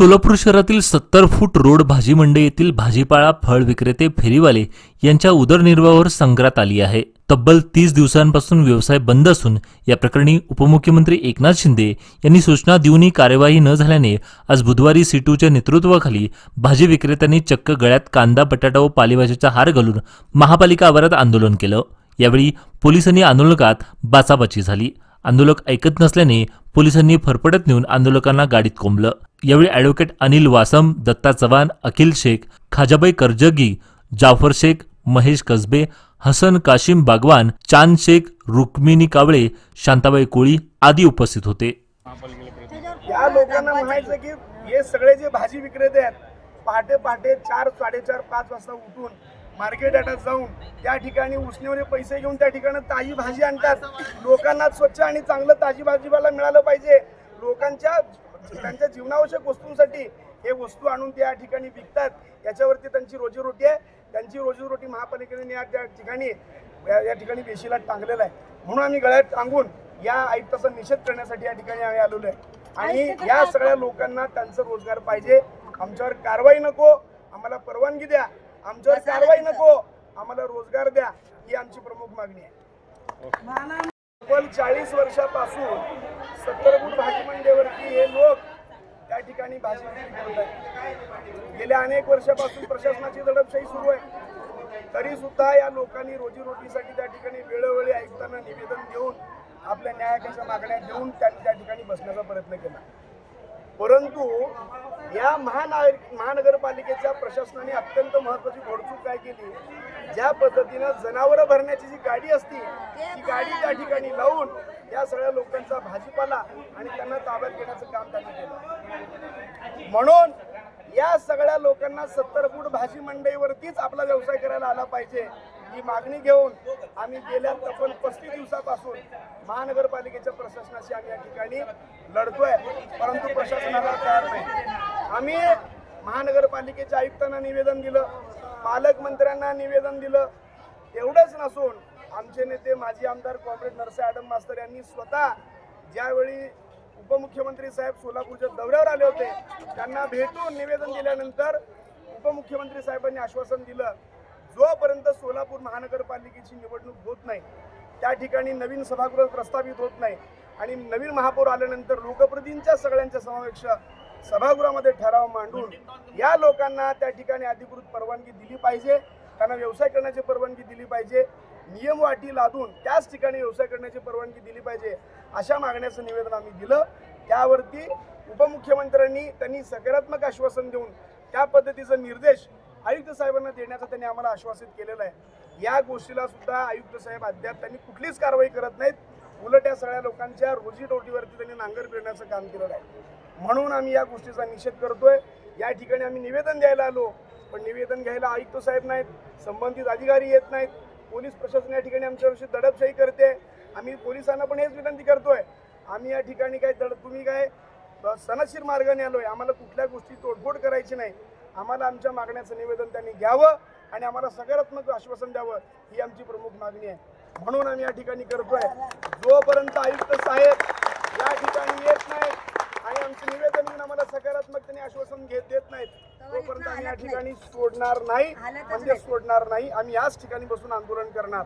सोलापूर शहरातील 70 फूट रोड भाजी मंडई येथील भाजीपाला फळ विक्रेते फेरीवाले यांच्या उदरनिर्वाहावर संकटात आली आहे। तब्बल 30 दिवसांपासून व्यवसाय बंद असून या प्रकरणी उपमुख्यमंत्री एकनाथ शिंदे यांनी सूचना देऊनही कार्यवाही न झाल्याने आज बुधवारी सीटूच्या नेतृत्वाखाली भाजी विक्रेत्यांनी चक्क गळ्यात कांदा, बटाटा व पालेभाज्याचा हार घालून महापालिका आवारात आंदोलन केलं। यावेळी पोलिसांनी आंदोलकात बाचाबाची झाली। आंदोलक ऐकत नसल्याने पोलिसांनी फरफटत नेऊन आंदोलकांना गाडीत कोंबलं। यावेळी ॲडव्होकेट अनिल वासम, दत्ता चव्हाण, अखिल शेख, खाजाबाई करजगी, जाफर शेख, महेश कसबे, हसन काशिम बागवान, चांद शेख, रुक्मिणी कावळे, शांताबाई कोळी आदी उपस्थित होते। या लोकांना म्हणायचं की हे सगळे जे भाजी विक्रेते आहेत पहाटे 4, 4:30, 5 वाजता उठून मार्केट यार्डात जाऊन त्या ठिकाणी उसनेवरे पैसे घेऊन त्या ठिकाणी ताजी भाजी आणतात। लोकांना स्वच्छ आणि चांगलं ताजी भाजीपाला मिळालं पाहिजे। लोकांच्या त्यांच्या जीवनावश्यक वस्तूंसाठी हे वस्तू आणून त्या ठिकाणी विकतात। याच्यावरती त्यांची रोजीरोटी आहे। त्यांची रोजीरोटी महापालिकेने या ठिकाणी वेशीला टांगलेला आहे। म्हणून आम्ही गळ्यात टांगून या आयुक्ताचा निषेध करण्यासाठी या ठिकाणी आम्ही आलेलो आहे। आणि या सगळ्या लोकांना त्यांचा रोजगार पाहिजे। आमच्यावर कारवाई नको, आम्हाला परवानगी द्या। आमच्यावर कारवाई नको, आम्हाला रोजगार द्या, ही आमची प्रमुख मागणी आहे। तब्बल 40 वर्षापासून 70 फूट भाजी मंडईवरती हे लोक त्या ठिकाणी भाजी विक्री करत आहेत। गेल्या अनेक वर्षापासून प्रशासनाची दडपशाही सुरू आहे, तरी सुद्धा या लोकांनी रोजीरोटीसाठी त्या ठिकाणी वेळोवेळी आयुक्तांना निवेदन देऊन आपल्या न्यायाच्या मागण्या देऊन त्यांनी त्या ठिकाणी बसण्याचा प्रयत्न केला। परंतु या महानगरपालिकेच्या प्रशासनाने अत्यंत महत्त्वाची घोडचूक काय केली, ज्या पद्धतीने जनावरं भरण्याची जी गाडी असती ती गाडी त्या ठिकाणी लावून या सगळ्या लोकांचा भाजीपाला आणि त्यांना ताब्यात घेण्याचं काम त्यांनी केलं। म्हणून या सगळ्या लोकांना 70 फूट भाजी मंडईवरतीच आपला व्यवसाय करायला आला पाहिजे, ही मागणी घेऊन आम्ही गेल्या तब्बल 35 दिवसापासून महानगरपालिकेच्या प्रशासनाशी आम्ही या ठिकाणी लढतोय, परंतु प्रशासनाला तयार नाही। आम्ही महानगरपालिकेच्या आयुक्तांना निवेदन दिलं, पालकमंत्र्यांना निवेदन दिलं। एवढंच नसून आमचे नेते माजी आमदार कॉम्रेड नरसे ॲडम मास्तर यांनी स्वतः ज्यावेळी उपमुख्यमंत्री साहेब सोलापूरच्या दौऱ्यावर आले होते त्यांना भेटून निवेदन दिल्यानंतर उपमुख्यमंत्री साहेबांनी आश्वासन दिलं, जोपर्यंत सोलापूर महानगरपालिकेची निवडणूक होत नाही, त्या ठिकाणी नवीन सभागृह प्रस्तावित होत नाही आणि नवीन महापौर आल्यानंतर लोकप्रतिनिधींच्या सगळ्यांच्या समावेश सभागृहामध्ये ठराव मांडून या लोकांना त्या ठिकाणी अधिकृत परवानगी दिली पाहिजे, त्यांना व्यवसाय करण्याची परवानगी दिली पाहिजे, नियम अटी लादून त्याच ठिकाणी व्यवसाय करण्याची परवानगी दिली पाहिजे, अशा मागण्याचं निवेदन आम्ही दिलं। त्यावरती उपमुख्यमंत्र्यांनी त्यांनी सकारात्मक आश्वासन देऊन त्या पद्धतीचा निर्देश आयुक्त साहेबांना देण्याचं त्यांनी आम्हाला आश्वासित केलेलं आहे। या गोष्टीला सुद्धा आयुक्त साहेब अद्याप त्यांनी कुठलीच कारवाई करत नाहीत, उलट या सगळ्या लोकांच्या रोजीरोटीवरती त्यांनी नांगर फिरण्याचं काम केलेलं आहे। म्हणून आम्ही या गोष्टीचा निषेध करतोय। या ठिकाणी आम्ही निवेदन द्यायला आलो, पण निवेदन घ्यायला आयुक्त साहेब नाहीत, संबंधित अधिकारी येत नाहीत, पोलीस प्रशासन या ठिकाणी आमच्याविषयी दडपशाही करते। आम्ही पोलिसांना पण हेच विनंती करतोय, आम्ही या ठिकाणी काय तुम्ही काय सनदशीर मार्गाने आलोय, आम्हाला कुठल्या गोष्टी तोडफोड करायची नाही। आम्हाला आमच्या मागण्याचं निवेदन त्यांनी घ्यावं आणि आम्हाला सकारात्मक आश्वासन द्यावं, ही आमची प्रमुख मागणी आहे। म्हणून आम्ही या ठिकाणी करतोय। जोपर्यंत आयुक्त साहेब या ठिकाणी येत नाहीत आणि आमचं निवेदन घेऊन आम्हाला सकारात्मकतेने आश्वासन देत नाहीत, तोपर्यंत आम्ही या ठिकाणी सोडणार नाही, म्हणजे सोडणार नाही। आम्ही याच ठिकाणी बसून आंदोलन करणार।